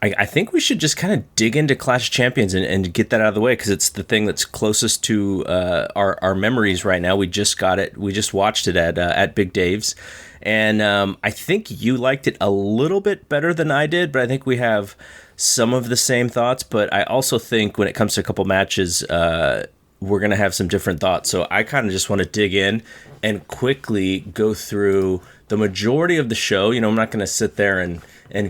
I think we should just kind of dig into Clash of Champions and get that out of the way because it's the thing that's closest to our memories right now. We just got it. We just watched it at Big Dave's. And I think you liked it a little bit better than I did, but I think we have some of the same thoughts. But I also think when it comes to a couple matches, we're going to have some different thoughts. So I kind of just want to dig in and quickly go through the majority of the show. You know, I'm not going to sit there and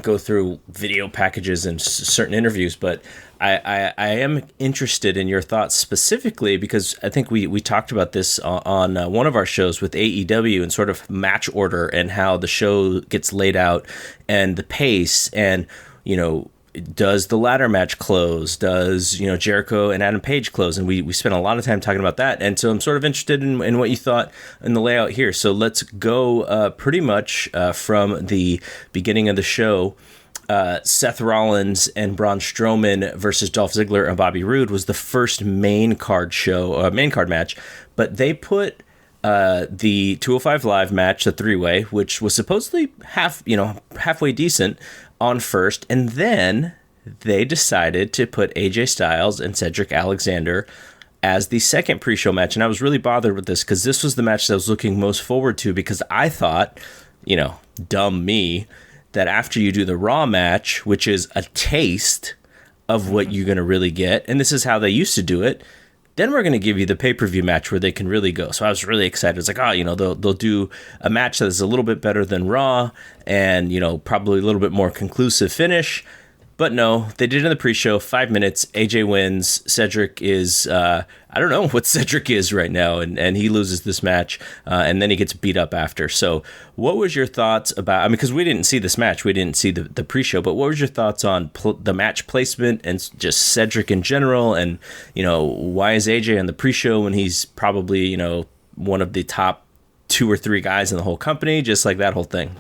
go through video packages and certain interviews, but I am interested in your thoughts specifically because I think we talked about this on one of our shows with AEW and sort of match order and how the show gets laid out and the pace and, you know, does the ladder match close? Does, you know, Jericho and Adam Page close? And we spent a lot of time talking about that. And so I'm sort of interested in what you thought in the layout here. So let's go pretty much from the beginning of the show. Seth Rollins and Braun Strowman versus Dolph Ziggler and Bobby Roode was the first main card match, but they put the 205 Live match, the three-way, which was supposedly halfway decent, on first, and then they decided to put AJ Styles and Cedric Alexander as the second pre-show match. And I was really bothered with this because this was the match that I was looking most forward to because I thought, you know, dumb me, that after you do the Raw match, which is a taste of what you're going to really get, and this is how they used to do it, then we're going to give you the pay-per-view match where they can really go. So I was really excited. It's like, oh, you know, they'll do a match that is a little bit better than Raw and, you know, probably a little bit more conclusive finish. But no, they did it in the pre-show, 5 minutes. AJ wins. Cedric is, I don't know what Cedric is right now, and he loses this match, and then he gets beat up after. So what was your thoughts about, I mean, because we didn't see this match, we didn't see the pre-show, but what was your thoughts on the match placement and just Cedric in general, and, you know, why is AJ on the pre-show when he's probably, you know, one of the top 2 or 3 guys in the whole company, just like that whole thing?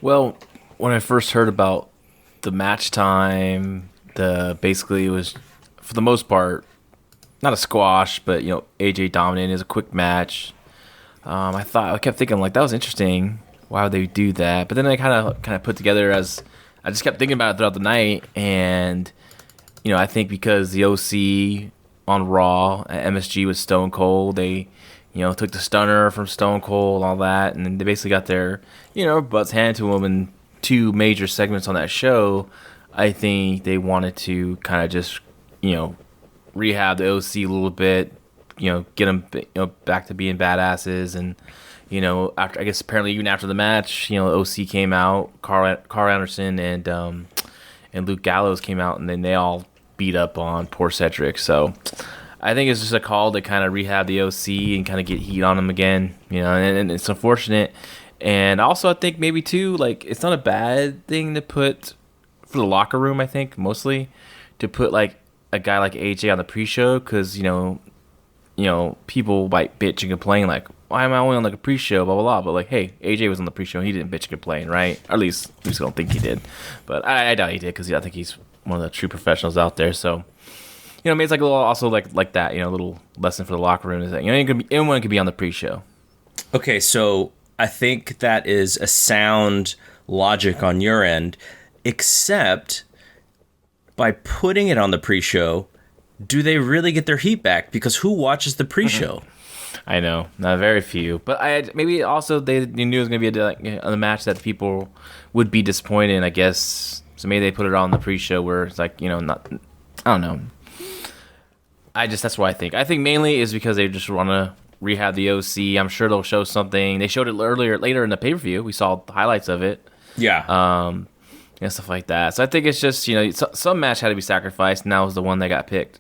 Well, when I first heard about the match time, basically it was, for the most part, not a squash, but, you know, AJ dominated. It was a quick match. I kept thinking, like, that was interesting. Why would they do that? But then I kind of put together as I just kept thinking about it throughout the night, and, you know, I think because the OC on Raw at MSG was Stone Cold, they, you know, took the stunner from Stone Cold and all that, and then they basically got their, you know, butts handed to them in 2 major segments on that show. I think they wanted to kind of just, you know, rehab the OC a little bit, you know, get them, you know, back to being badasses. And, you know, after, I guess apparently even after the match, you know, OC came out, Carl Anderson and Luke Gallows came out, and then they all beat up on poor Cedric. So I think it's just a call to kind of rehab the OC and kind of get heat on him again, you know, and it's unfortunate. And also, I think maybe too, like, it's not a bad thing to put for the locker room. I think mostly to put like a guy like AJ on the pre-show, because you know, people might bitch and complain like, why am I only on like a pre-show, blah blah blah. But like, hey, AJ was on the pre-show and he didn't bitch and complain, right? Or at least I don't think he did, but I doubt he did, because I think he's one of the true professionals out there. So, you know, maybe it's like a little also like that, you know, a little lesson for the locker room is that, you know, anyone could be on the pre-show. Okay, so I think that is a sound logic on your end, except by putting it on the pre-show, do they really get their heat back? Because who watches the pre-show? I know, not very few. But maybe also they knew it was going to be a match that people would be disappointed in, I guess. So maybe they put it on the pre-show where it's like, you know, not, I don't know. That's what I think. I think mainly is because they just want to rehab the OC. I'm sure they'll show something. They showed it later in the pay-per-view. We saw the highlights of it. Yeah. And stuff like that. So I think it's just, you know, some match had to be sacrificed, and that was the one that got picked.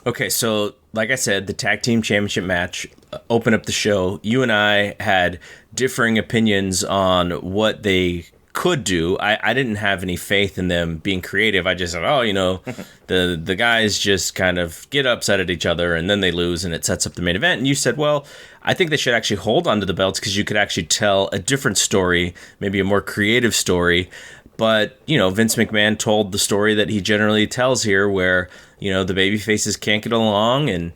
Okay, so like I said, the tag team championship match opened up the show. You and I had differing opinions on what they could do. I didn't have any faith in them being creative. I just said, oh, you know, the guys just kind of get upset at each other and then they lose and it sets up the main event. And you said, well, I think they should actually hold onto the belts because you could actually tell a different story, maybe a more creative story. But, you know, Vince McMahon told the story that he generally tells here where, you know, the baby faces can't get along and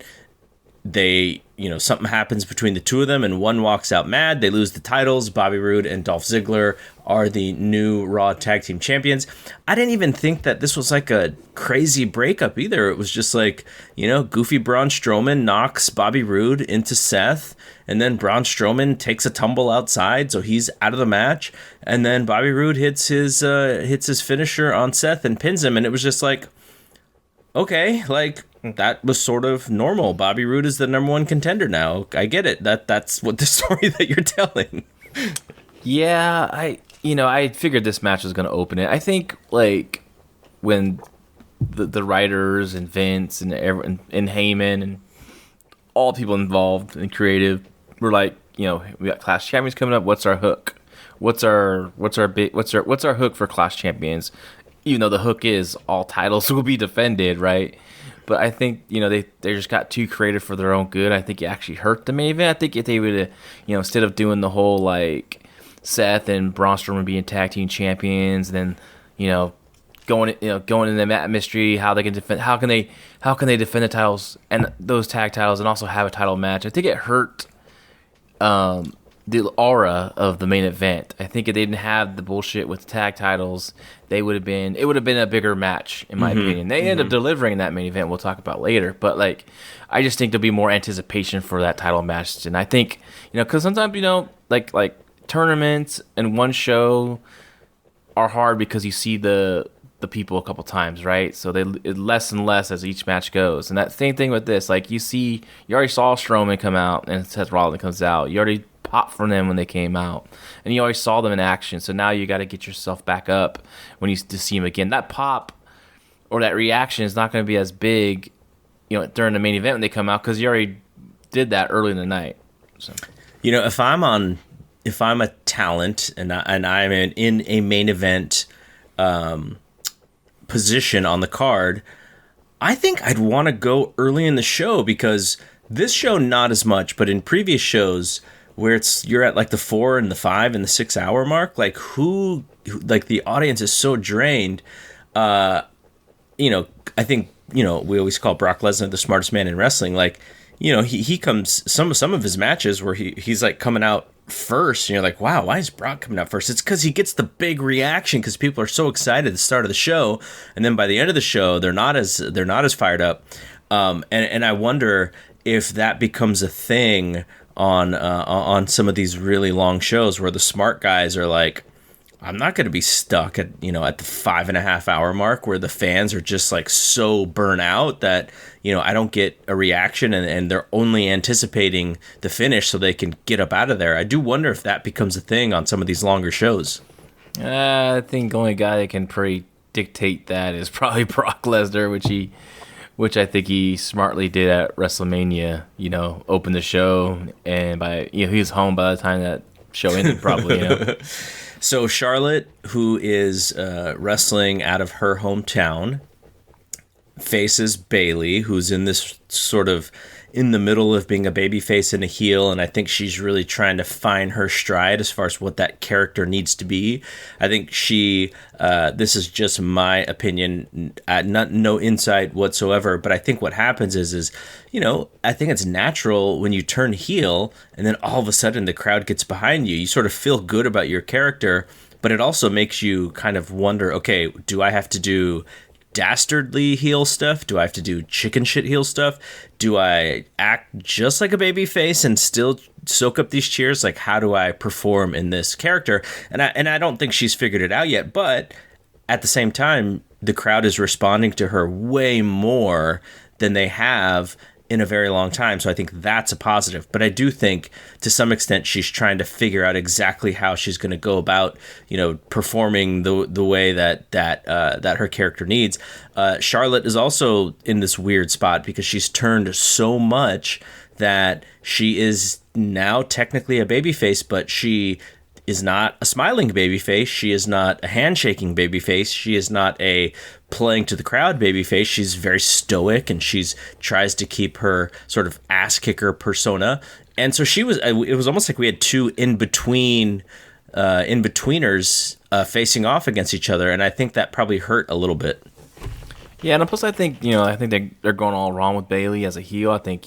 they, you know, something happens between the two of them and one walks out mad. They lose the titles. Bobby Roode and Dolph Ziggler are the new Raw Tag Team Champions. I didn't even think that this was like a crazy breakup either. It was just like, goofy Braun Strowman knocks Bobby Roode into Seth, and then Braun Strowman takes a tumble outside, so he's out of the match, and then Bobby Roode hits his finisher on Seth and pins him, and it was just like, okay, like, that was sort of normal. Bobby Roode is the number one contender now. I get it. That's what the story that you're telling. Yeah, I figured this match was going to open it. I think, like, when the writers and Vince and everyone and Heyman and all people involved in creative were like, we got Clash Champions coming up. What's our hook? What's our hook for Clash Champions? Even though the hook is all titles will be defended, right? But I think, they just got too creative for their own good. I think it actually hurt the main event. I think if they would have, instead of doing the whole, like, Seth and Braun Strowman being tag team champions, then, going into that mystery, how they can defend, how can they defend the titles and those tag titles and also have a title match. I think it hurt the aura of the main event. I think if they didn't have the bullshit with the tag titles, it would have been a bigger match, in my opinion. They ended up delivering that main event, we'll talk about later, but like, I just think there'll be more anticipation for that title match. And I think, because sometimes, like tournaments and one show are hard because you see the people a couple times, right? So they less and less as each match goes. And that same thing with this, like you already saw Strowman come out and Seth Rollins comes out. You already popped from them when they came out, and you always saw them in action. So now you got to get yourself back up when you to see them again. That pop or that reaction is not going to be as big, during the main event when they come out, because you already did that early in the night. So, if I'm a talent and I'm in a main event position on the card, I think I'd want to go early in the show, because this show not as much, but in previous shows where you're at like the 4 and the 5 and the 6 hour mark, like like the audience is so drained. I think we always call Brock Lesnar the smartest man in wrestling. Like, he comes some of his matches where he's like coming out first, and you're like, wow, why is Brock coming out first? It's because he gets the big reaction because people are so excited at the start of the show, and then by the end of the show they're not as fired up. And I wonder if that becomes a thing on some of these really long shows where the smart guys are like, I'm not going to be stuck at the 5.5 hour mark where the fans are just like so burnt out that, I don't get a reaction, and they're only anticipating the finish so they can get up out of there. I do wonder if that becomes a thing on some of these longer shows. I think the only guy that can dictate that is probably Brock Lesnar, which I think he smartly did at WrestleMania, open the show, and he was home by the time that show ended probably, So Charlotte, who is wrestling out of her hometown, faces Bayley, who's in this sort of in the middle of being a babyface and a heel, and I think she's really trying to find her stride as far as what that character needs to be. I think this is just my opinion, no insight whatsoever, but I think what happens is I think it's natural when you turn heel and then all of a sudden the crowd gets behind you. You sort of feel good about your character, but it also makes you kind of wonder, okay, do I have to do dastardly heel stuff? Do I have to do chicken shit heel stuff? Do I act just like a baby face and still soak up these cheers? Like, how do I perform in this character? And I don't think she's figured it out yet, but at the same time, the crowd is responding to her way more than they have in a very long time. So I think that's a positive. But I do think to some extent she's trying to figure out exactly how she's going to go about, performing the way that her character needs. Charlotte is also in this weird spot because she's turned so much that she is now technically a babyface, but she is not a smiling babyface. She is not a handshaking babyface. She is not a playing to the crowd babyface. She's very stoic, and tries to keep her sort of ass kicker persona. And so it was almost like we had two in-betweeners facing off against each other, and I think that probably hurt a little bit. Yeah, and plus I think they're going all wrong with Bayley as a heel. I think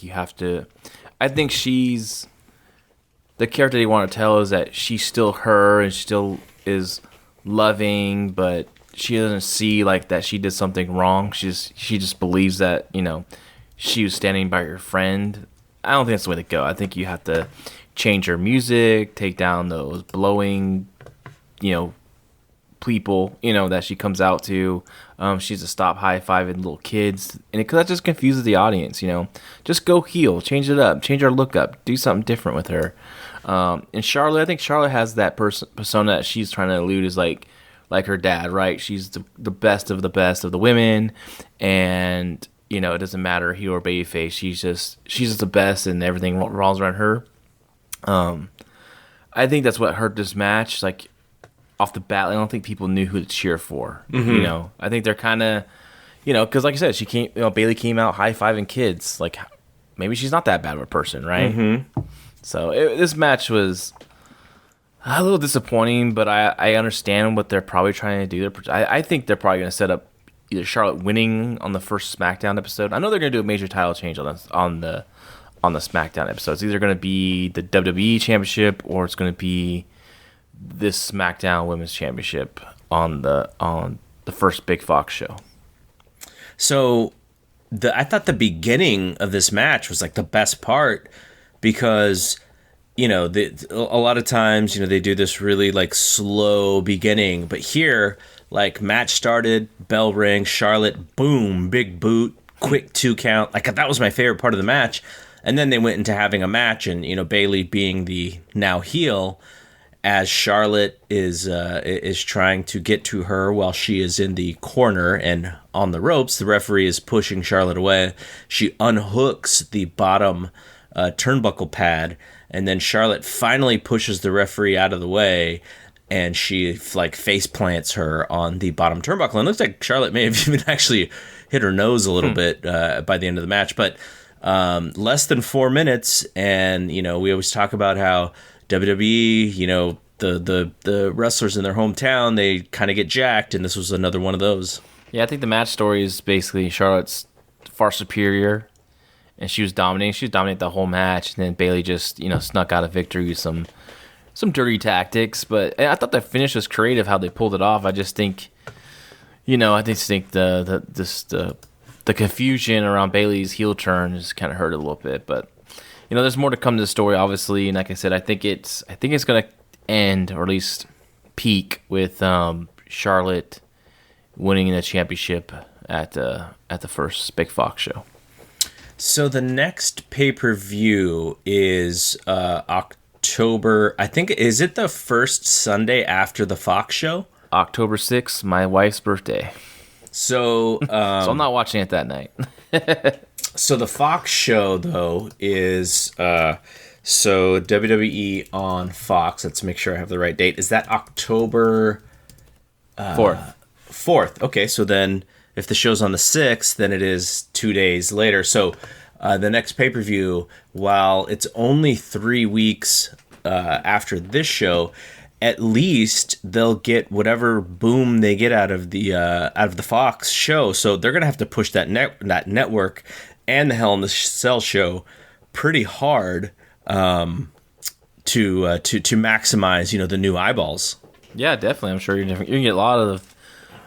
she's the character they want to tell is that she's still her and still is loving, but she doesn't see like that she did something wrong. She just believes that, you know, she was standing by her friend. I don't think that's the way to go. I think you have to change her music, take down those blowing, you know, people, you know, that she comes out to. She's to stop high-fiving little kids, and that just confuses the audience, you know. Just go heel, change it up, change her look up, do something different with her. And Charlotte, I think Charlotte has that persona that she's trying to elude, is like her dad, right? She's the best of the women, and you know, it doesn't matter heel or babyface. She's just the best, and everything revolves around her. I think that's what hurt this match. Like, off the bat, I don't think people knew who to cheer for. Mm-hmm. You know, I think they're kind of, you know, because like I said, Bayley came out high-fiving kids. Like, maybe she's not that bad of a person, right? Mm-hmm. So this match was a little disappointing, but I understand what they're probably trying to do. I think they're probably going to set up either Charlotte winning on the first SmackDown episode. I know they're going to do a major title change on the SmackDown episode. It's either going to be the WWE Championship, or it's going to be this SmackDown Women's Championship on the first Big Fox show. So I thought the beginning of this match was like the best part, because you know, a lot of times, you know, they do this really like slow beginning, but here, like, match started, bell ring, Charlotte, boom, big boot, quick 2 count. Like, that was my favorite part of the match. And then they went into having a match, and you know, Bayley being the now heel, as Charlotte is trying to get to her while she is in the corner and on the ropes. The referee is pushing Charlotte away. She unhooks the bottom turnbuckle pad, and then Charlotte finally pushes the referee out of the way, and she like face plants her on the bottom turnbuckle. And it looks like Charlotte may have even actually hit her nose a little bit by the end of the match. But less than 4 minutes, and you know, we always talk about how WWE, you know, the wrestlers in their hometown, they kind of get jacked, and this was another one of those. Yeah, I think the match story is basically Charlotte's far superior, and she was dominating. She was dominating the whole match, and then Bayley just, you know, snuck out a victory with some dirty tactics. But I thought the finish was creative, how they pulled it off. I just think, you know, the confusion around Bayley's heel turn just kind of hurt it a little bit. But you know, there's more to come to the story, obviously, and like I said, I think it's gonna end, or at least peak, with Charlotte winning the championship at the first Big Fox show. So the next pay-per-view is October, I think, is it the first Sunday after the Fox show? October 6th, my wife's birthday. So, so I'm not watching it that night. So the Fox show, though, is so WWE on Fox. Let's make sure I have the right date. Is that October 4th? 4th. Okay, so then if the show's on the 6th, then it is 2 days later. So the next pay-per-view, while it's only 3 weeks after this show, at least they'll get whatever boom they get out of the Fox show. So they're gonna have to push that network and the Hell in the Cell show pretty hard to maximize, you know, the new eyeballs. Yeah, definitely. I'm sure you can get a lot of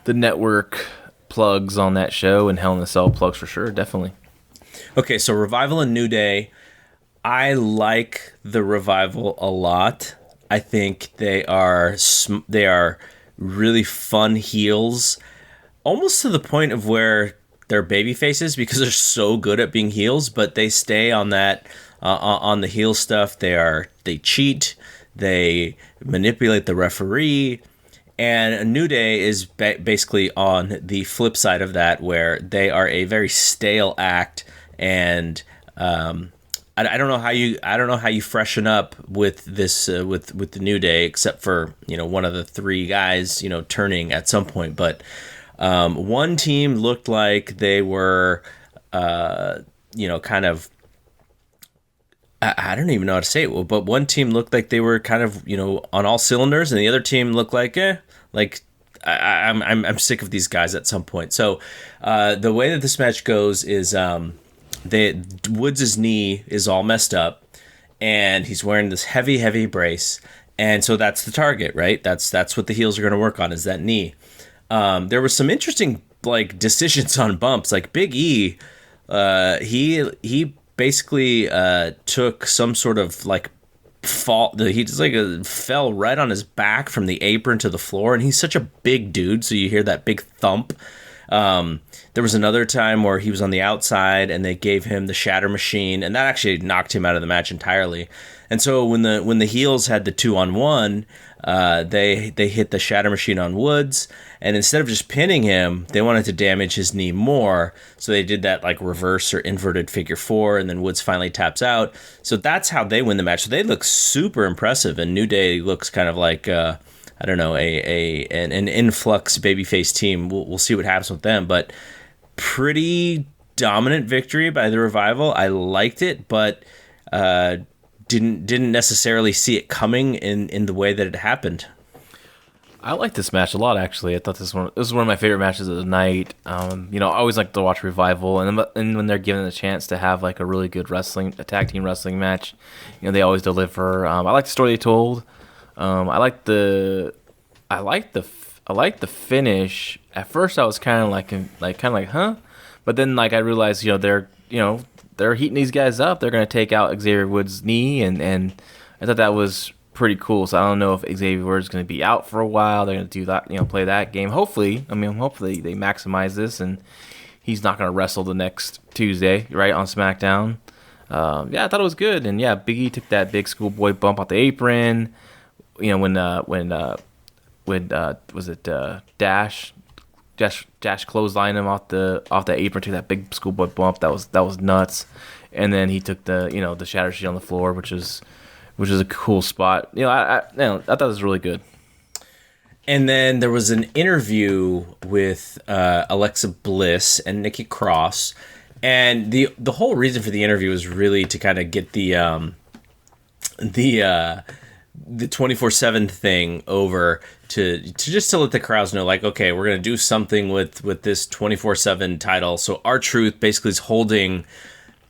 the network plugs on that show, and Hell in the Cell plugs for sure, definitely. Okay, so Revival and New Day. I like the Revival a lot. I think they are really fun heels, almost to the point of where they're baby faces, because they're so good at being heels, but they stay on that on the heel stuff. They cheat, they manipulate the referee, and a New Day is basically on the flip side of that, where they are a very stale act, and I don't know how you freshen up with this with the New Day, except for, you know, one of the 3 guys, you know, turning at some point. But one team looked like they were, you know, kind of, I don't even know how to say it, but one team looked like they were kind of, you know, on all cylinders, and the other team looked like, I'm sick of these guys at some point. So the way that this match goes is Woods' knee is all messed up, and he's wearing this heavy brace, And so that's the target, right? That's what the heels are going to work on, is that knee. There was some interesting like decisions on bumps. Like Big E, he basically took some sort of like fall. He just like fell right on his back from the apron to the floor, and he's such a big dude, so you hear that big thump. There was another time where he was on the outside and they gave him the shatter machine, and that actually knocked him out of the match entirely. And so when the heels had the 2-on-1, they hit the shatter machine on Woods, and instead of just pinning him, they wanted to damage his knee more. So they did that like reverse or inverted figure 4, and then Woods finally taps out. So that's how they win the match. So they look super impressive, and New Day looks kind of like I don't know, an influx babyface team. We'll see what happens with them, but pretty dominant victory by the Revival. I liked it, but didn't necessarily see it coming in the way that it happened. I like this match a lot, actually. I thought this was one of my favorite matches of the night. I always like to watch Revival, and when they're given the chance to have like a really good tag team wrestling match, they always deliver. I like the story they told. I like the finish. At first, I was kind of like, huh? But then, like, I realized, they're heating these guys up. They're gonna take out Xavier Woods' knee, and I thought that was pretty cool. So I don't know if Xavier Woods is gonna be out for a while. They're gonna do that, play that game. Hopefully they maximize this, and he's not gonna wrestle the next Tuesday, right, on SmackDown. I thought it was good, and yeah, Big E took that big schoolboy bump off the apron. When was it Dash clotheslined him off the apron, took that big schoolboy bump. That was nuts. And then he took the shatter sheet on the floor, which is a cool spot. I thought it was really good. And then there was an interview with Alexa Bliss and Nikki Cross, and the whole reason for the interview was really to kind of get the 24/7 thing over to just to let the crowds know, like, okay, we're gonna do something with this 24/7 title. So R-Truth basically is holding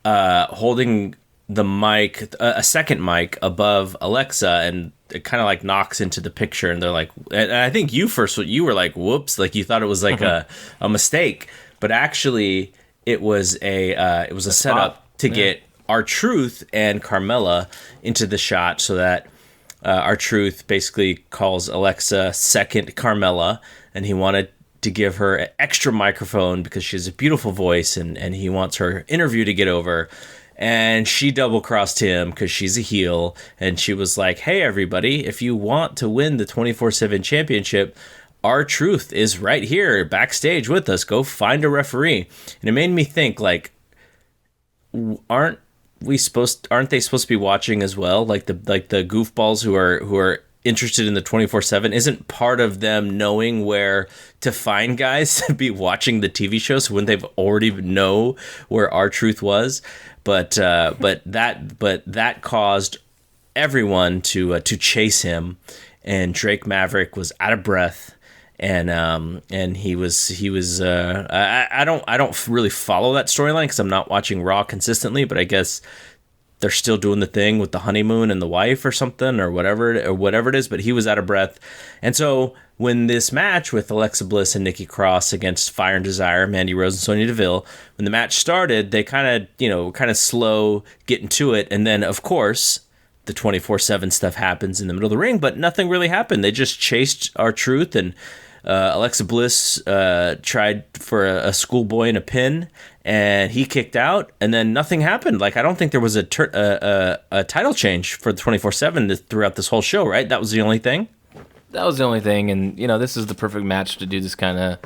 the mic, a second mic above Alexa, and it kind of like knocks into the picture, and they're like, and I think you were like, whoops, like you thought it was like a mistake, but actually it was a setup to get R-Truth and Carmella into the shot, so that R-Truth basically calls Alexa second Carmella, and he wanted to give her an extra microphone because she has a beautiful voice, and he wants her interview to get over. And she double-crossed him because she's a heel, and she was like, hey, everybody, if you want to win the 24/7 championship, R-Truth is right here backstage with us. Go find a referee. And it made me think, like, aren't they supposed to be watching as well? Like the goofballs who are interested in the 24/7, isn't part of them knowing where to find guys to be watching the TV show? So wouldn't they've already know where R-Truth was? But that caused everyone to chase him, and Drake Maverick was out of breath. And he was I don't really follow that storyline because I'm not watching Raw consistently, but I guess they're still doing the thing with the honeymoon and the wife or something or whatever it is. But he was out of breath, and so when this match with Alexa Bliss and Nikki Cross against Fire and Desire, Mandy Rose and Sonya Deville, when the match started, they kind of slow getting to it, and then of course the 24/7 stuff happens in the middle of the ring, but nothing really happened. They just chased R-Truth, and Alexa Bliss tried for a schoolboy and a pin, and he kicked out, and then nothing happened. Like, I don't think there was a title change for the 24/7 throughout this whole show, right? That was the only thing? That was the only thing, and, this is the perfect match to do this kind of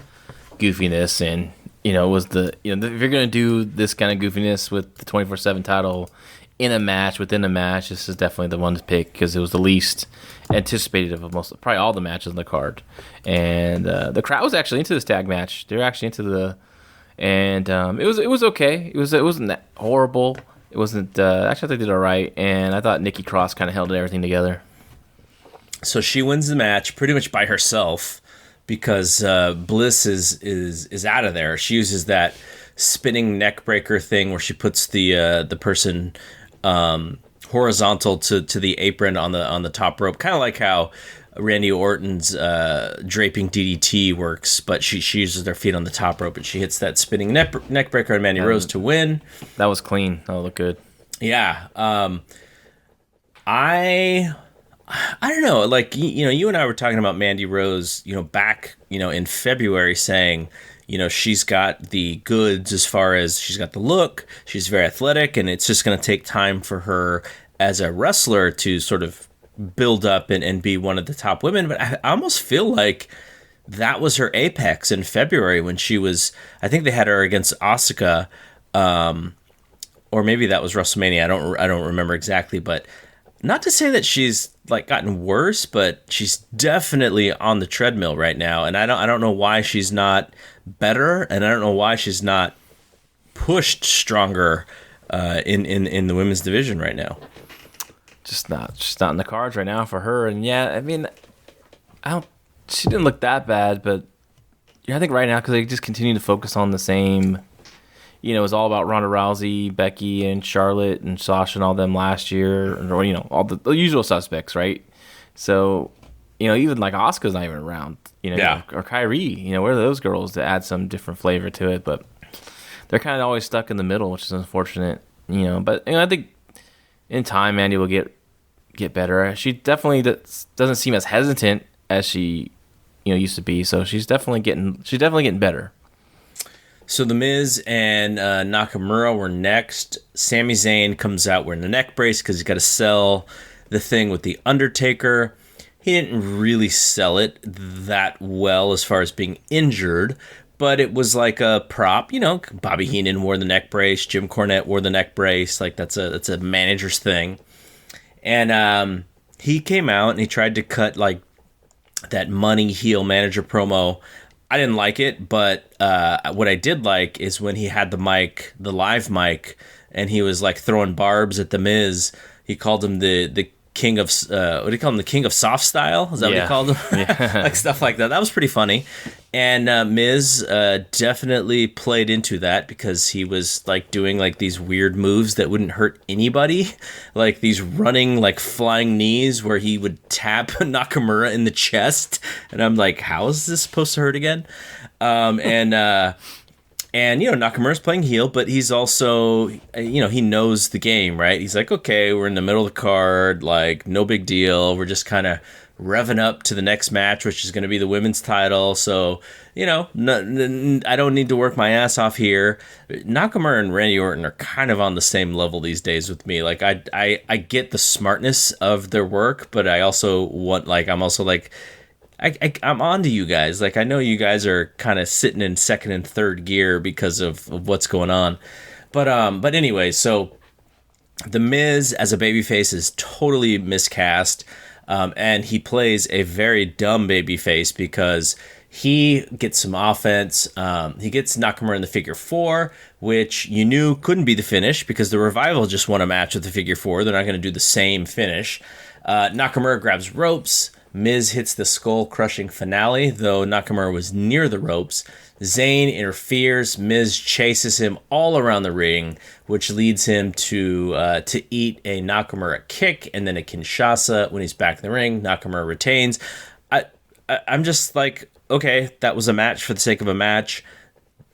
goofiness, and, if you're going to do this kind of goofiness with the 24/7 title within a match, this is definitely the one to pick because it was the least anticipated of probably all the matches on the card. And the crowd was actually into this tag match. They were actually into and it was okay. It wasn't that horrible. It wasn't actually, I think they did all right, and I thought Nikki Cross kind of held everything together. So she wins the match pretty much by herself because Bliss is out of there. She uses that spinning neck breaker thing where she puts the person horizontal to the apron on the top rope, kind of like how Randy Orton's draping DDT works, but she uses their feet on the top rope and she hits that spinning neck breaker on Mandy Rose to win. That was clean. That looked good. Yeah. I don't know. Like, you and I were talking about Mandy Rose, back, in February, saying, she's got the goods as far as she's got the look. She's very athletic, and it's just going to take time for her as a wrestler to sort of build up and be one of the top women. But I almost feel like that was her apex in February when she was, I think they had her against Asuka, or maybe that was WrestleMania. I don't remember exactly, but not to say that she's like gotten worse, but she's definitely on the treadmill right now. And I don't know why she's not better, and I don't know why she's not pushed stronger in the women's division right now. Just not in the cards right now for her. And yeah, I mean, she didn't look that bad, but I think right now, because they just continue to focus on the same, it was all about Ronda Rousey, Becky, and Charlotte, and Sasha, and all them last year, or all the usual suspects, right? So, even like Asuka's not even around, or Kyrie, where are those girls to add some different flavor to it? But they're kind of always stuck in the middle, which is unfortunate, But I think in time, Mandy will get better. She definitely doesn't seem as hesitant as she, used to be. So she's definitely getting better. So The Miz and Nakamura were next. Sami Zayn comes out wearing the neck brace because he's got to sell the thing with The Undertaker. He didn't really sell it that well as far as being injured, but it was like a prop. Bobby Heenan wore the neck brace. Jim Cornette wore the neck brace. Like that's a manager's thing. And he came out and he tried to cut like that money heel manager promo. I didn't like it, but what I did like is when he had the live mic, and he was like throwing barbs at The Miz. He called him the king of what do you call him? The king of soft style? Is that what he called him? Yeah. Like stuff like that. That was pretty funny. And Miz definitely played into that because he was like doing like these weird moves that wouldn't hurt anybody, like these running like flying knees where he would tap Nakamura in the chest, and I'm like, how is this supposed to hurt again? And Nakamura's playing heel, but he's also, he knows the game, right? He's like, okay, we're in the middle of the card, like, no big deal. We're just kind of revving up to the next match, which is going to be the women's title. So, I don't need to work my ass off here. Nakamura and Randy Orton are kind of on the same level these days with me. Like, I get the smartness of their work, but I also I'm on to you guys. Like, I know you guys are kind of sitting in second and third gear because of what's going on. But anyway, so The Miz as a babyface is totally miscast. And he plays a very dumb babyface because he gets some offense. He gets Nakamura in the figure four, which you knew couldn't be the finish because the Revival just won a match with the figure four. They're not going to do the same finish. Nakamura grabs ropes. Miz hits the skull-crushing finale, though Nakamura was near the ropes. Zayn interferes. Miz chases him all around the ring, which leads him to eat a Nakamura kick and then a Kinshasa. When he's back in the ring, Nakamura retains. I'm just like, okay, that was a match for the sake of a match.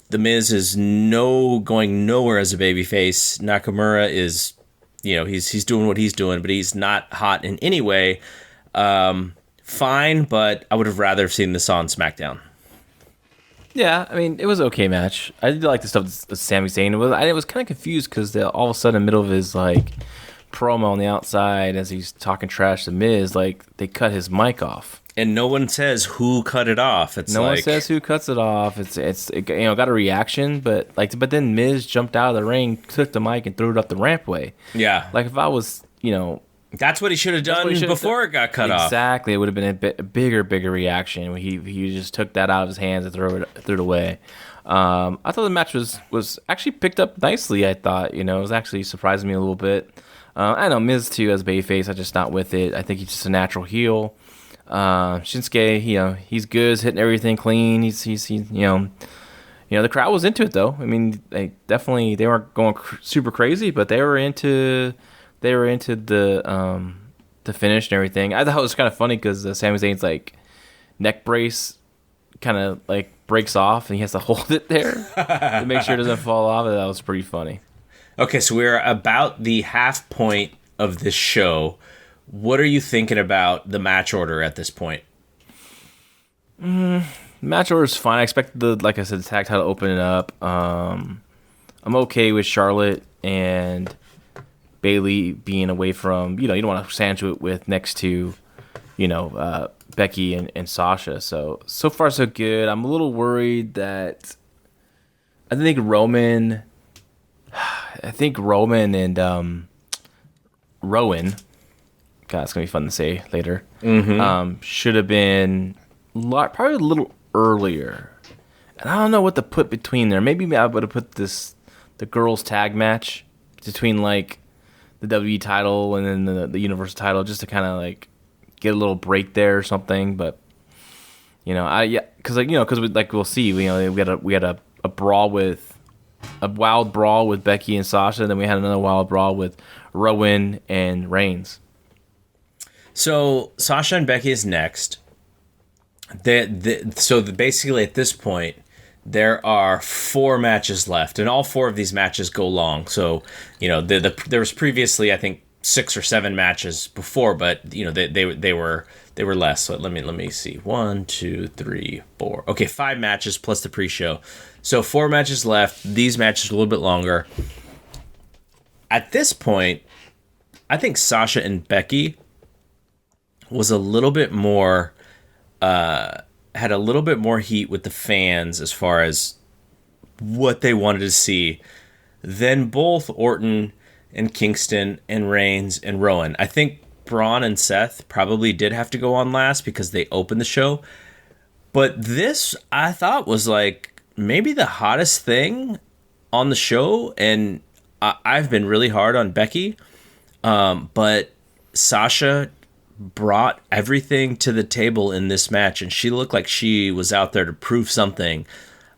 The Miz is going nowhere as a babyface. Nakamura is, he's doing what he's doing, but he's not hot in any way. Fine, but I would have rather seen this on SmackDown. Yeah, I mean, it was an okay match. I did like the stuff that Sami Zayn was. I was kind of confused because all of a sudden, in the middle of his like promo on the outside, as he's talking trash to Miz, like they cut his mic off, and no one says who cut it off. No one says who cuts it off. It got a reaction, but then Miz jumped out of the ring, took the mic, and threw it up the rampway. Yeah, like if I was, That's what he should have done before it got cut off. Exactly. It would have been a bigger reaction. He just took that out of his hands and threw it away. I thought the match was actually picked up nicely, I thought. It was actually surprising me a little bit. I know Miz, too, as babyface, I'm just not with it. I think he's just a natural heel. Shinsuke, he's good. He's hitting everything clean. He's the crowd was into it, though. I mean, they weren't going super crazy, but they were into they were into the finish and everything. I thought it was kind of funny because Sami Zayn's like neck brace kind of like breaks off and he has to hold it there to make sure it doesn't fall off. That was pretty funny. Okay, so we're about the half point of this show. What are you thinking about the match order at this point? Match order is fine. I expect like I said, the tag title to open it up. I'm okay with Charlotte and Bayley being away from, you don't want to sandwich it with next to, Becky and Sasha. So far so good. I'm a little worried that I think Roman and Rowan, God, it's going to be fun to say later, should have been probably a little earlier. And I don't know what to put between there. Maybe I would have put the girls tag match between like the WWE title and then the Universal title just to kind of like get a little break there or something. But because we'll see, we had a brawl with a wild brawl with Becky and Sasha, and then we had another wild brawl with Rowan and Reigns. So Sasha and Becky is next. Basically at this point, there are 4 matches left, and all 4 of these matches go long. So, there was previously, I think, 6 or 7 matches before, but they were less. So let me see. 1, 2, 3, 4. Okay, 5 matches plus the pre-show. So 4 matches left. These matches are a little bit longer. At this point, I think Sasha and Becky was a little bit more. Had a little bit more heat with the fans as far as what they wanted to see than both Orton and Kingston and Reigns and Rowan. I think Braun and Seth probably did have to go on last because they opened the show. But this, I thought, was like maybe the hottest thing on the show. And I've been really hard on Becky. But Sasha brought everything to the table in this match, and she looked like she was out there to prove something.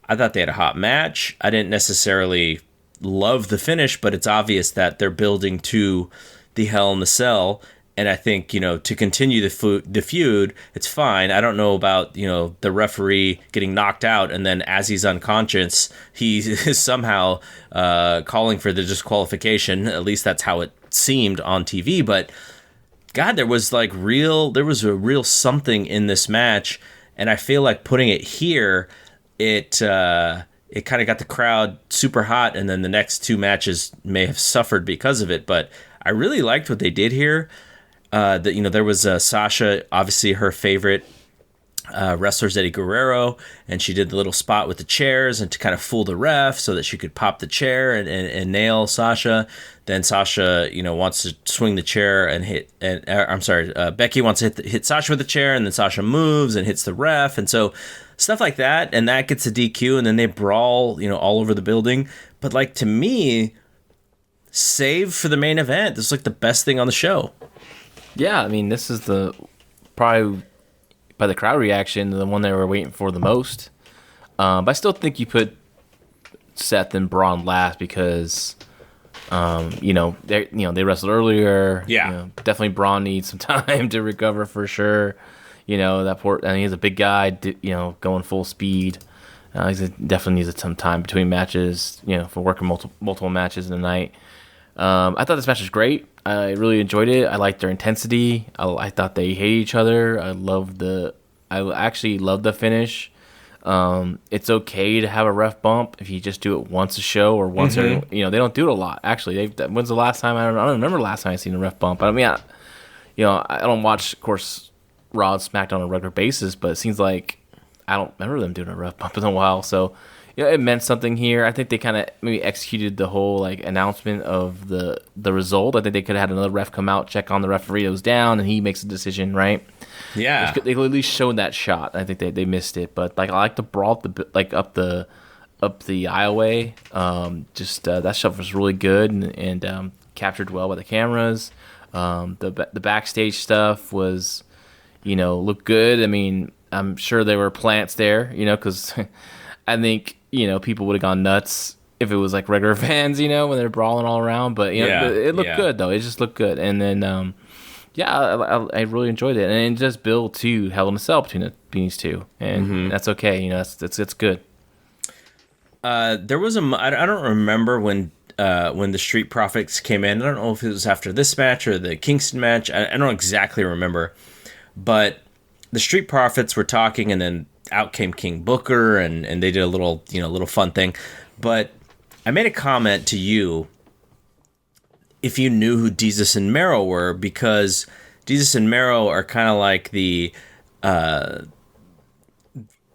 I thought they had a hot match. I didn't necessarily love the finish, but it's obvious that they're building to the Hell in the Cell, and I think, to continue the feud, it's fine. I don't know about, the referee getting knocked out, and then as he's unconscious, he is somehow calling for the disqualification. At least that's how it seemed on TV, but God, there was a real something in this match, and I feel like putting it here, it kind of got the crowd super hot, and then the next 2 matches may have suffered because of it. But I really liked what they did here. There was Sasha, obviously her favorite wrestler's Eddie Guerrero, and she did the little spot with the chairs and to kind of fool the ref so that she could pop the chair and nail Sasha. Then Sasha, wants to swing the chair and Becky wants to hit Sasha with the chair, and then Sasha moves and hits the ref, and so stuff like that, and that gets a DQ, and then they brawl, all over the building. But like, to me, save for the main event. This is like the best thing on the show. Yeah, I mean, this is probably by the crowd reaction, the one they were waiting for the most. But I still think you put Seth and Braun last because, they wrestled earlier. Yeah, definitely Braun needs some time to recover for sure. He's a big guy. Going full speed. He definitely needs some time between matches. For working multiple matches in a night. I thought this match was great. I really enjoyed it. I liked their intensity. I thought they hated each other. I actually loved the finish. It's okay to have a ref bump if you just do it once a show or once they don't do it a lot. Actually, when's the last time? I don't remember the last time I seen a ref bump. I mean, I don't watch, of course, Raw and SmackDown on a regular basis, but it seems like I don't remember them doing a ref bump in a while. So, it meant something here. I think they kind of maybe executed the whole announcement of the result. I think they could have had another ref come out, check on the referee that was down, and he makes a decision, right? Yeah, they could at least showed that shot. I think they missed it, but I like the brawl up the aisleway. That stuff was really good and captured well by the cameras. The backstage stuff was, looked good. I mean, I'm sure there were plants there, because I think people would have gone nuts if it was like regular fans, when they're brawling all around. But it looked good though. It just looked good. And then I really enjoyed it. And it just built to Hell in a Cell between these two, and that's okay. It's good. There was I don't remember when the Street Profits came in. I don't know if it was after this match or the Kingston match. I don't exactly remember, but the Street Profits were talking, and then out came King Booker, and they did a little fun thing. But I made a comment to you if you knew who Desus and Mero were, because Desus and Mero are kind of like the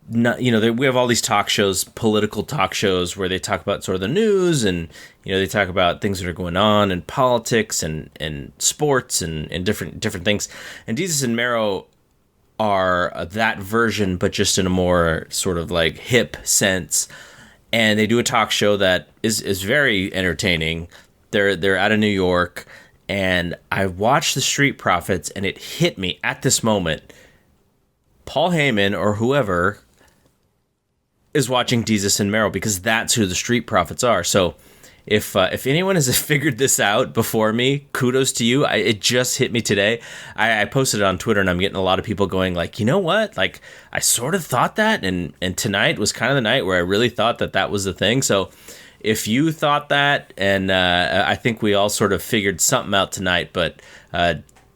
we have all these talk shows, political talk shows, where they talk about sort of the news, and they talk about things that are going on in politics and sports and different things. And Desus and Mero are that version, but just in a more sort of like hip sense. And they do a talk show that is very entertaining. They're out of New York, and I watched the Street Profits, and it hit me at this moment. Paul Heyman or whoever is watching Desus and Mero, because that's who the Street Profits are. So if anyone has figured this out before me, kudos to you. It just hit me today. I posted it on Twitter, and I'm getting a lot of people going like, you know what? Like, I sort of thought that, and tonight was kind of the night where I really thought that was the thing. So if you thought that, and I think we all sort of figured something out tonight, but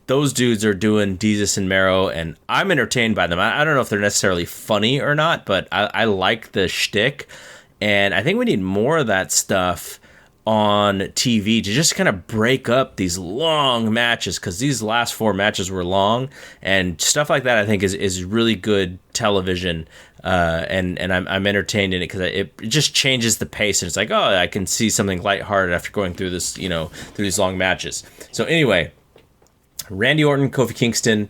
those dudes are doing Desus and Mero, and I'm entertained by them. I don't know if they're necessarily funny or not, but I like the shtick, and I think we need more of that stuff on TV to just kind of break up these long matches, because these last 4 matches were long, and stuff like that I think is really good television, and I'm entertained in it, because it just changes the pace, and it's like, oh, I can see something lighthearted after going through this, through these long matches. So anyway, Randy Orton, Kofi Kingston.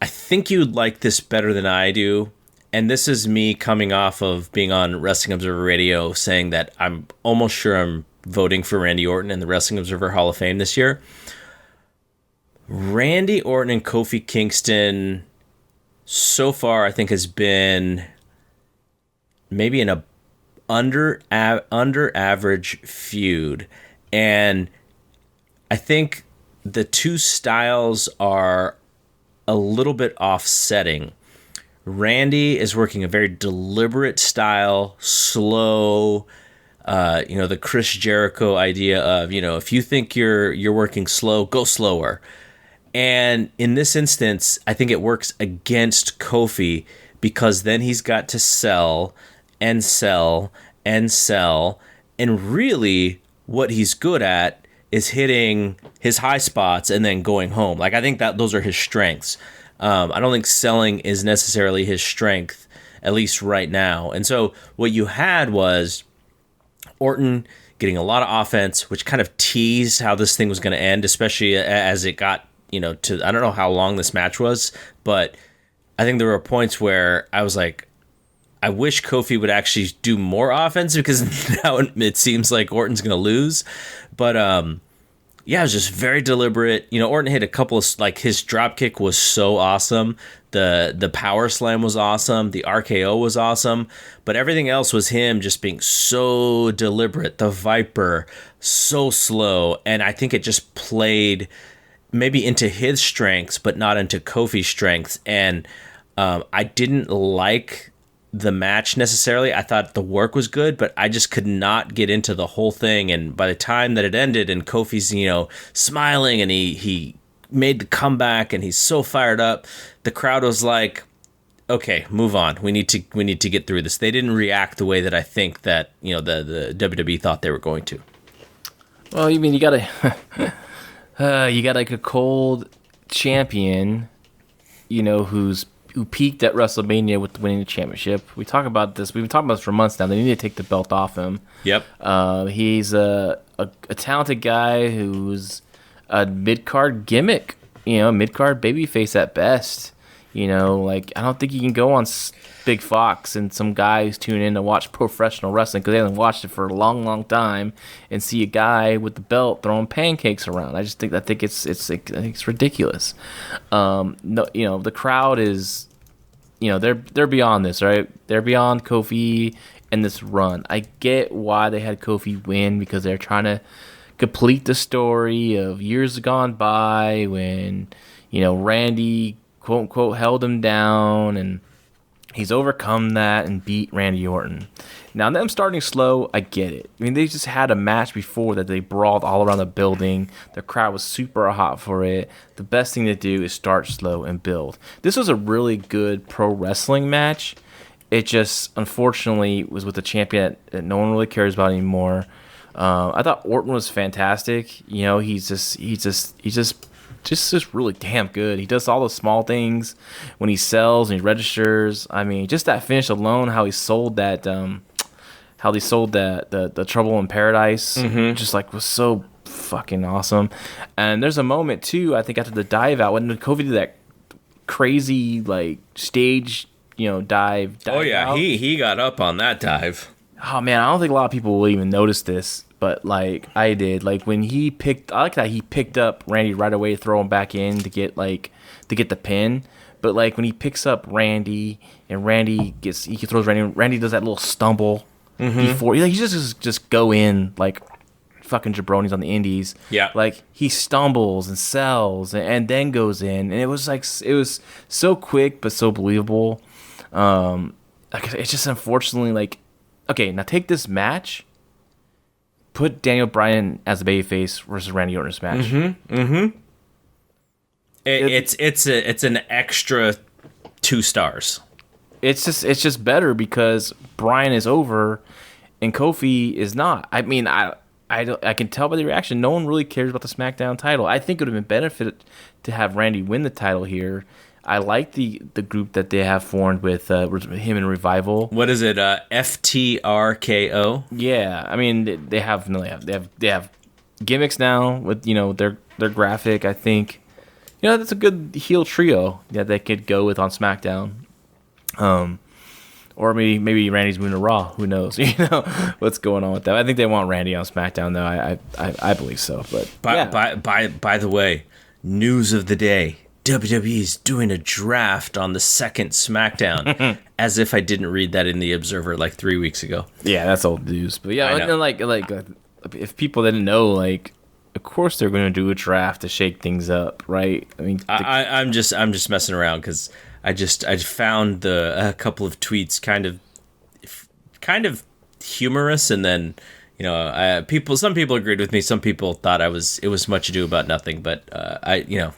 I think you'd like this better than I do. And this is me coming off of being on Wrestling Observer Radio saying that I'm almost sure I'm voting for Randy Orton in the Wrestling Observer Hall of Fame this year. Randy Orton and Kofi Kingston so far, I think, has been maybe an under average feud. And I think the two styles are a little bit offsetting. Randy is working a very deliberate style, slow, the Chris Jericho idea of, if you think you're working slow, go slower. And in this instance, I think it works against Kofi, because then he's got to sell and sell and sell. And really what he's good at is hitting his high spots and then going home. Like, I think that those are his strengths. I don't think selling is necessarily his strength, at least right now. And so what you had was Orton getting a lot of offense, which kind of teased how this thing was going to end, especially as it got, to, I don't know how long this match was, but I think there were points where I was like, I wish Kofi would actually do more offense, because now it seems like Orton's going to lose. But it was just very deliberate. Orton hit a couple of, like, his drop kick was so awesome. The power slam was awesome. The RKO was awesome. But everything else was him just being so deliberate. The Viper, so slow. And I think it just played maybe into his strengths, but not into Kofi's strengths. And I didn't like the match necessarily. I thought the work was good, but I just could not get into the whole thing. And by the time that it ended and Kofi's, smiling and he made the comeback and he's so fired up, the crowd was like, okay, move on. We need to get through this. They didn't react the way that I think that, the WWE thought they were going to. Well, you mean you got like a cold champion, who peaked at WrestleMania with winning the championship. We talk about this. We've been talking about this for months now. They need to take the belt off him. Yep. He's a talented guy who's a mid-card gimmick, mid-card babyface at best. I don't think you can go on Big Fox and some guy who's tuning in to watch professional wrestling because they haven't watched it for a long, long time and see a guy with the belt throwing pancakes around. I think it's ridiculous. No, the crowd is, they're beyond this, right? They're beyond Kofi and this run. I get why they had Kofi win, because they're trying to complete the story of years gone by when, Randy, quote unquote, held him down, and he's overcome that and beat Randy Orton. Now, them starting slow, I get it. I mean, they just had a match before that they brawled all around the building. The crowd was super hot for it. The best thing to do is start slow and build. This was a really good pro wrestling match. It just, unfortunately, was with a champion that no one really cares about anymore. I thought Orton was fantastic. He's just really damn good. He does all the small things when he sells and he registers. I mean, just that finish alone, how he sold that, the Trouble in Paradise, just like was so fucking awesome. And there's a moment too, I think after the dive out when Kofi did that crazy like stage, dive. Oh yeah, out. he got up on that dive. Oh man, I don't think a lot of people will even notice this, but like I did. Like when I like that he picked up Randy right away, throw him back in to get the pin. But like when he picks up Randy and he throws Randy does that little stumble before he just go in like fucking jabronis on the indies. Yeah, like he stumbles and sells and then goes in, and it was so quick but so believable. It's just unfortunately like. Okay, now take this match, put Daniel Bryan as a babyface versus Randy Orton's match. It's an extra 2 stars. It's just better because Bryan is over and Kofi is not. I mean, I can tell by the reaction, no one really cares about the SmackDown title. I think it would have been benefited to have Randy win the title here. I like the group that they have formed with him and Revival. What is it? FTRKO. Yeah, I mean they have gimmicks now with their graphic. I think that's a good heel trio that they could go with on SmackDown. Or maybe Randy's moving to Raw. Who knows? What's going on with that? I think they want Randy on SmackDown though. I believe so. But by the way, news of the day. WWE's doing a draft on the second SmackDown, as if I didn't read that in the Observer like 3 weeks ago. Yeah, that's old news. But yeah, and like if people didn't know, like, of course they're going to do a draft to shake things up, right? I mean, I'm just messing around because I found a couple of tweets kind of humorous, and then. Some people agreed with me. Some people thought it was much ado about nothing. But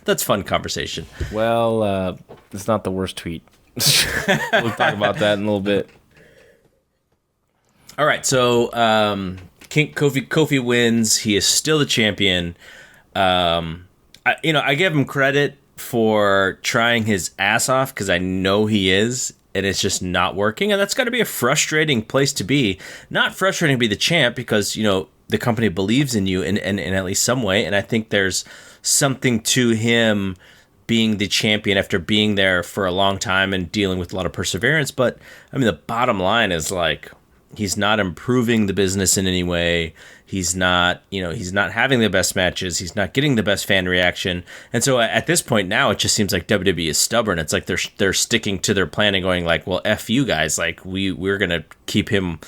that's fun conversation. Well, it's not the worst tweet. We'll talk about that in a little bit. All right. So King Kofi wins. He is still the champion. I give him credit for trying his ass off because I know he is. And it's just not working, and that's got to be a frustrating place to be. Not frustrating to be the champ because the company believes in you in at least some way, and I think there's something to him being the champion after being there for a long time and dealing with a lot of perseverance. But I mean, the bottom line is like he's not improving the business in any way. He's not, he's not having the best matches. He's not getting the best fan reaction. And so at this point now, it just seems like WWE is stubborn. It's like they're sticking to their plan and going like, well, F you guys. Like we're going to keep him,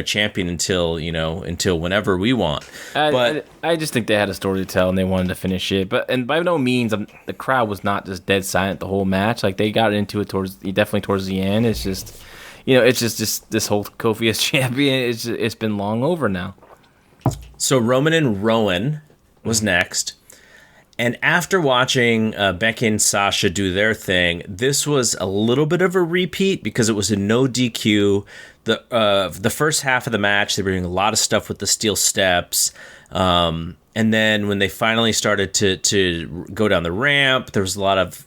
champion until whenever we want. But I just think they had a story to tell and they wanted to finish it. And by no means, the crowd was not just dead silent the whole match. Like they got into it definitely towards the end. It's just, it's just this whole Kofi as champion. It's been long over now. So Roman and Rowan was next. And after watching Becky and Sasha do their thing, this was a little bit of a repeat because it was a no DQ. The first half of the match, they were doing a lot of stuff with the steel steps. And then when they finally started to go down the ramp, there was a lot of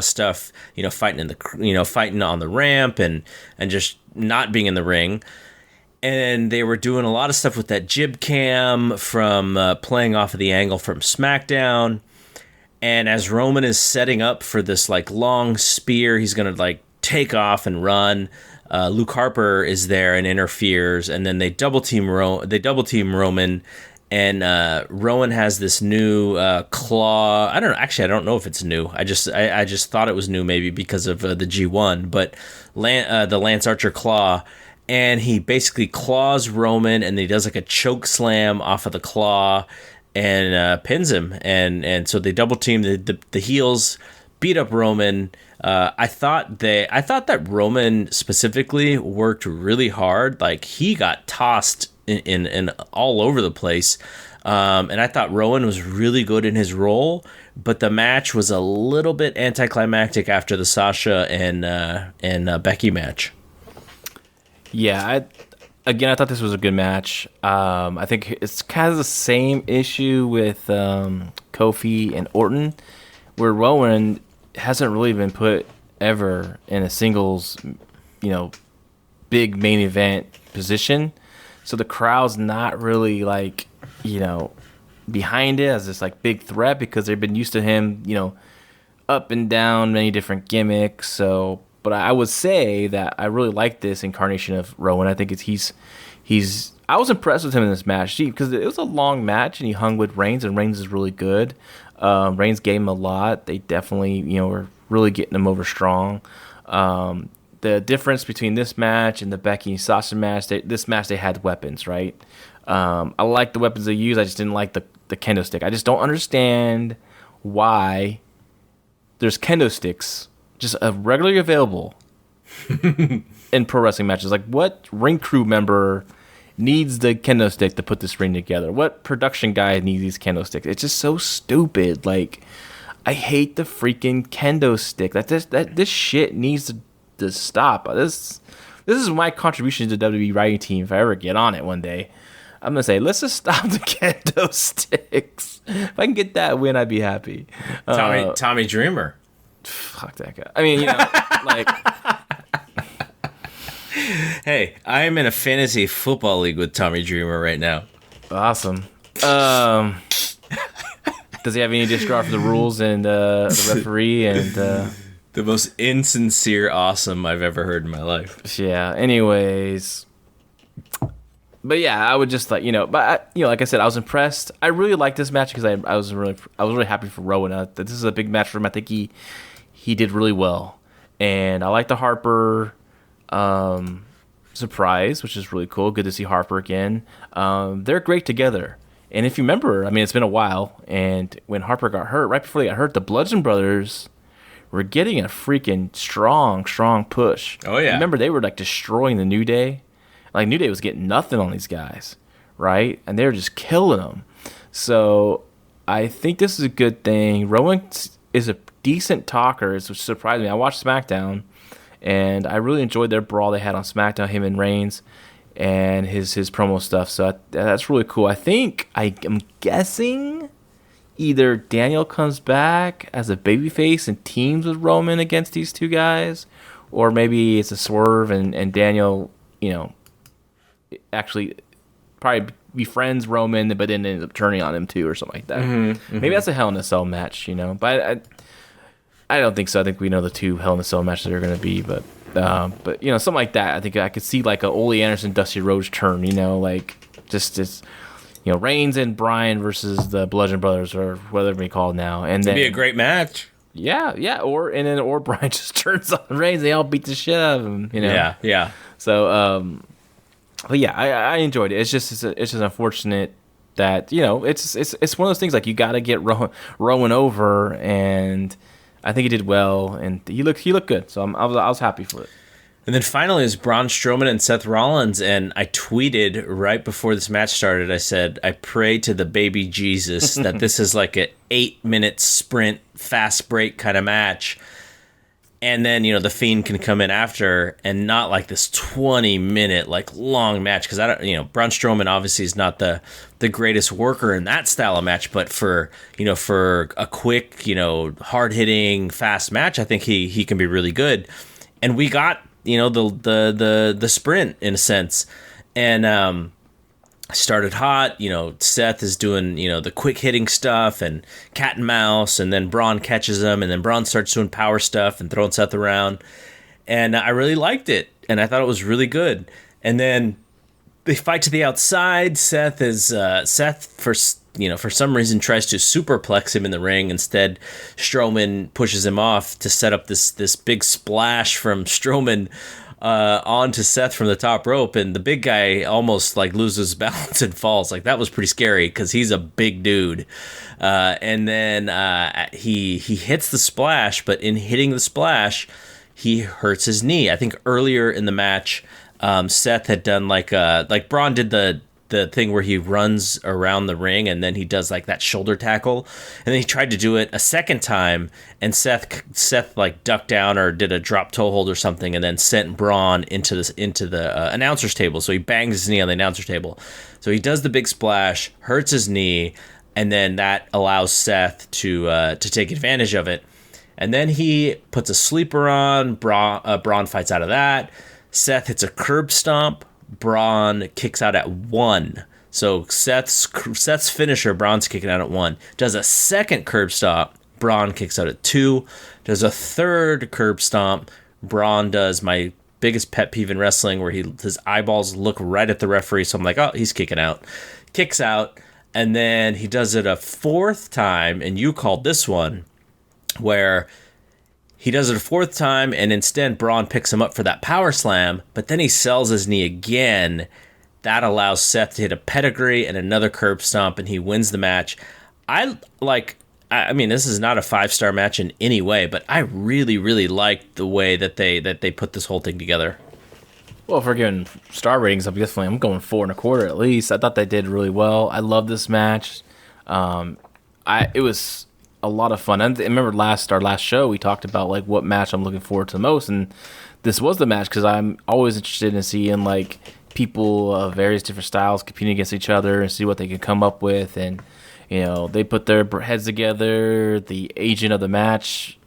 stuff, fighting on the ramp and just not being in the ring. And they were doing a lot of stuff with that jib cam from playing off of the angle from SmackDown. And as Roman is setting up for this like long spear, he's gonna like take off and run. Luke Harper is there and interferes, and then they double team Roman. And Rowan has this new claw. I don't know if it's new. I just thought it was new maybe because of the G1, but the Lance Archer claw. and he basically claws Roman, and he does like a choke slam off of the claw and pins him. And so they double team the heels, beat up Roman. I thought that Roman specifically worked really hard. Like, he got tossed in all over the place. And I thought Rowan was really good in his role, but the match was a little bit anticlimactic after the Sasha and Becky match. Yeah, I thought this was a good match. I think it's kind of the same issue with Kofi and Orton, where Rowan hasn't really been put ever in a singles, big main event position. So the crowd's not really like, behind it as this like big threat, because they've been used to him, up and down many different gimmicks. So, but I would say that I really like this incarnation of Rowan. I think I was impressed with him in this match because it was a long match and he hung with Reigns, and Reigns is really good. Reigns gave him a lot. They definitely, were really getting him over strong. The difference between this match and the Becky and Sasha match, this match they had weapons, right? I like the weapons they used. I just didn't like the kendo stick. I just don't understand why there's kendo sticks just regularly available in pro wrestling matches. Like, what ring crew member needs the kendo stick to put this ring together? What production guy needs these kendo sticks? It's just so stupid. Like, I hate the freaking kendo stick. This shit needs to stop. This is my contribution to the WWE writing team. If I ever get on it one day, I'm gonna say, let's just stop the kendo sticks. If I can get that win, I'd be happy. Tommy Dreamer. Fuck that guy. I mean, like. Hey, I am in a fantasy football league with Tommy Dreamer right now. Awesome. Does he have any disregard for the rules and the referee and the most insincere awesome I've ever heard in my life. Yeah. Anyways, but yeah, I would just like like I said, I was impressed. I really liked this match because I was really happy for Rowan. This is a big match for him. I think he did really well, and I like the Harper surprise, which is really cool. Good to see Harper again. They're great together. And if you remember, I mean, it's been a while, and when Harper got hurt, right before they got hurt, the Bludgeon Brothers were getting a freaking strong push. Oh, yeah. Remember, they were like destroying the New Day. Like, New Day was getting nothing on these guys, right? And they were just killing them. So I think this is a good thing. Rowan is a decent talker, which surprised me. I watched SmackDown, and I really enjoyed their brawl they had on SmackDown, him and Reigns, and his promo stuff. So that's really cool. I'm guessing either Daniel comes back as a babyface and teams with Roman against these two guys, or maybe it's a swerve and Daniel, actually probably befriends Roman, but then ends up turning on him too, or something like that. Mm-hmm. Maybe that's a Hell in a Cell match, but I don't think so. I think we know the two Hell in a Cell matches are going to be, but something like that. I think I could see like a Ole Anderson, Dusty Rhodes turn, like just Reigns and Bryan versus the Bludgeon Brothers, or whatever they're called now, and then it'd be a great match. Yeah, or Bryan just turns on Reigns. They all beat the shit out of him, Yeah. So, but yeah, I enjoyed it. It's just unfortunate that it's one of those things, like, you got to get Rowan over, and I think he did well, and he looked good. So I was happy for it. And then finally is Braun Strowman and Seth Rollins, and I tweeted right before this match started, I said, I pray to the baby Jesus that this is like an 8-minute sprint, fast break kind of match. And then, the Fiend can come in after, and not like this 20-minute, like, long match. Because Braun Strowman obviously is not the greatest worker in that style of match, but for a quick, hard-hitting, fast match, I think he can be really good. And we got, the sprint in a sense. And started hot. Seth is doing, the quick hitting stuff and cat and mouse, and then Braun catches him, and then Braun starts doing power stuff and throwing Seth around. And I really liked it, and I thought it was really good. And then they fight to the outside. Seth for some reason tries to superplex him in the ring. Instead, Strowman pushes him off to set up this big splash from Strowman onto Seth from the top rope, and the big guy almost like loses balance and falls. Like that was pretty scary because he's a big dude. And then he hits the splash, but in hitting the splash, he hurts his knee. I think earlier in the match, Seth had done like Braun did the thing where he runs around the ring and then he does like that shoulder tackle, and then he tried to do it a second time, and Seth like ducked down or did a drop toe hold or something, and then sent Braun into the announcer's table. So he bangs his knee on the announcer's table. So he does the big splash, hurts his knee, and then that allows Seth to take advantage of it. And then he puts a sleeper on. Braun fights out of that. Seth hits a curb stomp. Braun kicks out at 1. So Seth's finisher, Braun's kicking out at 1. Does a second curb stomp. Braun kicks out at 2. Does a third curb stomp. Braun does my biggest pet peeve in wrestling, where his eyeballs look right at the referee. So I'm like, oh, he's kicking out. Kicks out. And then he does it a fourth time, and you called this one, where he does it a fourth time, and instead Braun picks him up for that power slam, but then he sells his knee again. That allows Seth to hit a pedigree and another curb stomp, and he wins the match. I mean, this is not a 5-star match in any way, but I really, really liked the way that they put this whole thing together. Well, if we're giving star ratings, I'm going 4.25 at least. I thought they did really well. I love this match. It was a lot of fun. I remember our last show we talked about like what match I'm looking forward to the most, and this was the match because I'm always interested in seeing like people of various different styles competing against each other and see what they can come up with. And they put their heads together. The agent of the match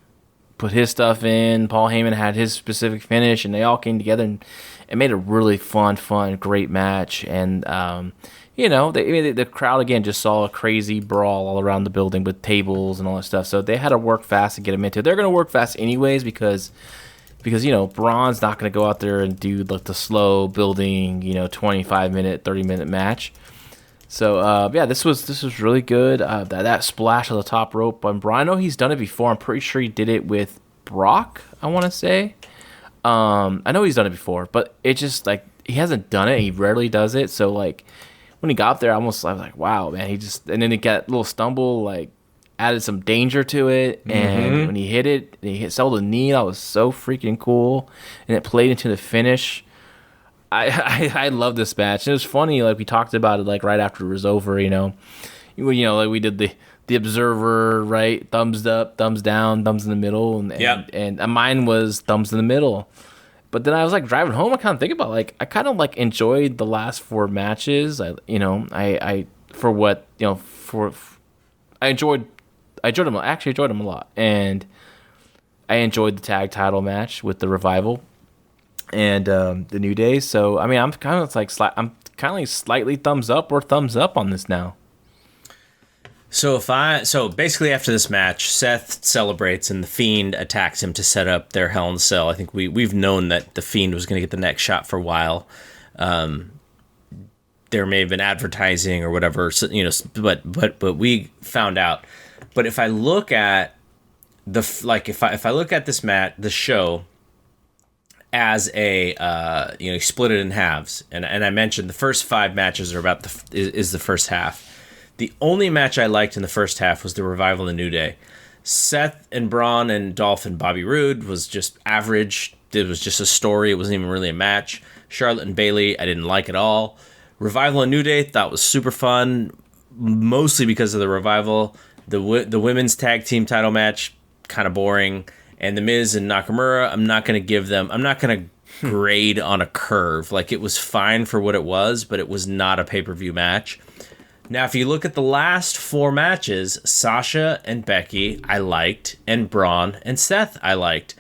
put his stuff in. Paul Heyman had his specific finish, and they all came together and it made a really fun, great match. And the crowd again just saw a crazy brawl all around the building with tables and all that stuff. So they had to work fast to get them into it. They're going to work fast anyways because Braun's not going to go out there and do like the slow building 25-minute, 30-minute match. So this was really good. That splash on the top rope on Braun. I know he's done it before. I'm pretty sure he did it with Brock, I want to say. I know he's done it before, but it just like he hasn't done it. He rarely does it. So like when he got up there, I was like, wow, man. And then he got a little stumble, like added some danger to it. And when he hit it, sold the knee. That was so freaking cool. And it played into the finish. I love this match. It was funny, like we talked about it like right after it was over, like we did the observer, right? Thumbs up, thumbs down, thumbs in the middle, and mine was thumbs in the middle. But then I was like driving home, I kind of think about like I kind of like enjoyed the last 4 matches. I enjoyed them. I actually enjoyed them a lot, and I enjoyed the tag title match with the Revival and the New Day. So I mean, I'm kind of like slightly thumbs up or thumbs up on this now. So basically after this match, Seth celebrates and the Fiend attacks him to set up their Hell in a Cell. I think we've known that the Fiend was going to get the next shot for a while. There may have been advertising or whatever, but we found out. But if I look at if I look at this the show as a you split it in halves, and I mentioned the first 5 matches are is the first half. The only match I liked in the first half was the Revival and New Day. Seth and Braun and Dolph and Bobby Roode was just average. It was just a story. It wasn't even really a match. Charlotte and Bayley, I didn't like at all. Revival and New Day, thought was super fun, mostly because of the Revival. The women's tag team title match, kind of boring. And The Miz and Nakamura, I'm not going to grade on a curve. Like, it was fine for what it was, but it was not a pay-per-view match. Now, if you look at the last 4 matches, Sasha and Becky, I liked, and Braun and Seth, I liked.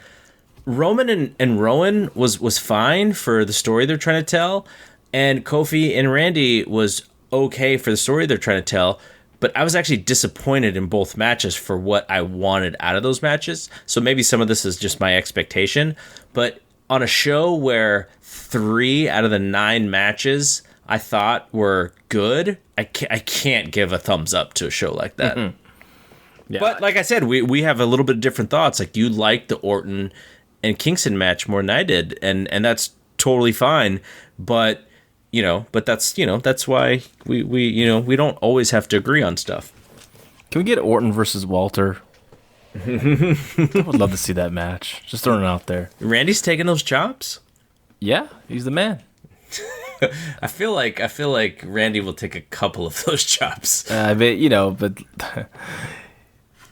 Roman and Rowan was fine for the story they're trying to tell, and Kofi and Randy was okay for the story they're trying to tell, but I was actually disappointed in both matches for what I wanted out of those matches. So maybe some of this is just my expectation, but on a show where 3 out of the 9 matches I thought were good, I can't give a thumbs up to a show like that. Mm-hmm. Yeah. But like I said, we have a little bit different thoughts. Like, you like the Orton and Kingston match more than I did, and that's totally fine. But that's why we don't always have to agree on stuff. Can we get Orton versus Walter? I would love to see that match. Just throwing it out there. Randy's taking those chops. Yeah, he's the man. I feel like Randy will take a couple of those chops. But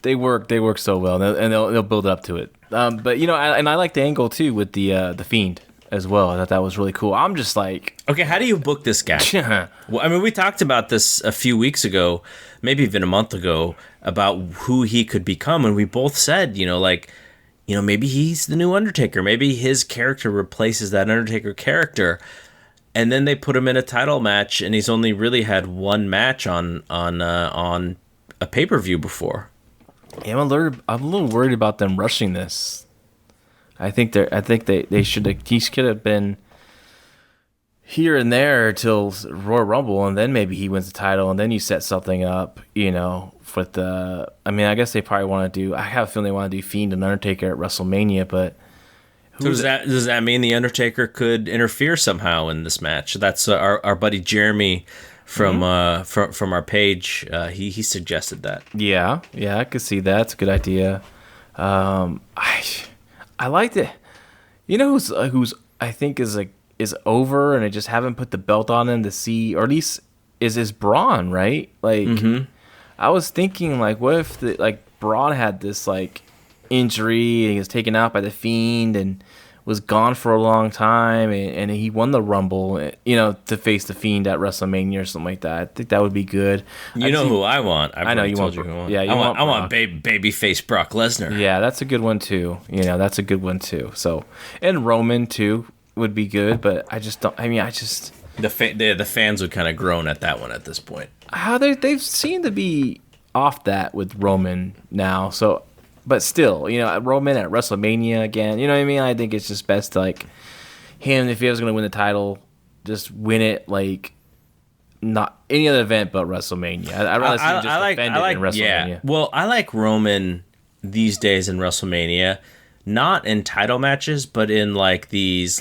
they work so well, and they'll build up to it. But I like the angle too with the Fiend as well. I thought that was really cool. I'm just like, okay, how do you book this guy? Well, I mean, we talked about this a few weeks ago, maybe even a month ago, about who he could become, and we both said, maybe he's the new Undertaker. Maybe his character replaces that Undertaker character. And then they put him in a title match, and he's only really had one match on a pay-per-view before. Yeah, I'm a little worried about them rushing this. I think they should have. He could have been here and there till Royal Rumble, and then maybe he wins the title, and then you set something up. With the. I mean, I guess they probably want to do. I have a feeling they want to do Fiend and Undertaker at WrestleMania, but. So does that mean the Undertaker could interfere somehow in this match? That's our buddy Jeremy from our page. He suggested that. Yeah, I could see that. It's a good idea. I liked it. Who's I think is over, and I just haven't put the belt on him to see, or at least is Braun, right? Like I was thinking, like, what if Braun had this injury and he was taken out by the Fiend and was gone for a long time, and he won the Rumble, to face the Fiend at WrestleMania or something like that. I think that would be good. Who I want. I know you want. Yeah, I want babyface Brock Lesnar. Yeah, that's a good one too. That's a good one too. So, and Roman too would be good, but I just don't. I mean, the fans would kind of groan at that one at this point. How they've seemed to be off that with Roman now. So. But still, Roman at WrestleMania again. You know what I mean? I think it's just best to, him, if he was going to win the title, just win it not any other event but WrestleMania. I'd rather see him just defend it in WrestleMania. Yeah. Well, I like Roman these days in WrestleMania, not in title matches, but in these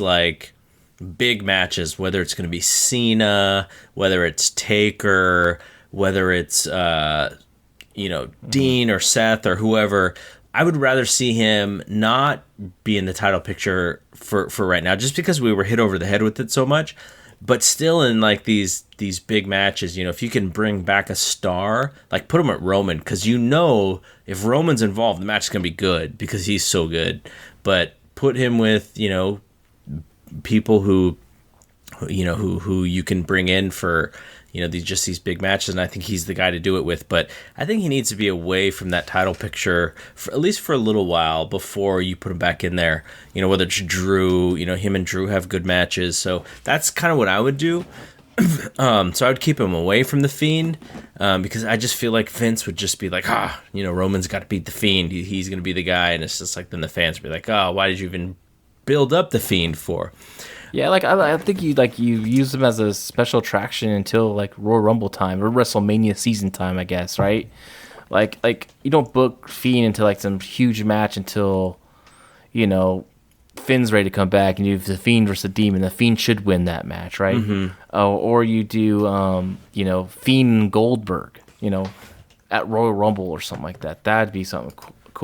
big matches, whether it's going to be Cena, whether it's Taker, whether it's Dean or Seth or whoever. I would rather see him not be in the title picture for right now, just because we were hit over the head with it so much, but still in these big matches, if you can bring back a star, put him at Roman, because if Roman's involved, the match is going to be good because he's so good, but put him with, people who you can bring in for, these big matches, and I think he's the guy to do it with. But I think he needs to be away from that title picture at least for a little while before you put him back in there. Whether it's Drew, him and Drew have good matches, so that's kind of what I would do. So I would keep him away from the Fiend, because I just feel like Vince would just be like, Roman's got to beat the Fiend. He's going to be the guy, and it's just then the fans would be like, why did you even build up the Fiend for? Yeah, I think you use them as a special attraction until Royal Rumble time or WrestleMania season time, I guess, right? Like you don't book Fiend into some huge match until Finn's ready to come back, and you have the Fiend versus the Demon. The Fiend should win that match, right? Or you do Fiend and Goldberg, at Royal Rumble or something like that. That'd be something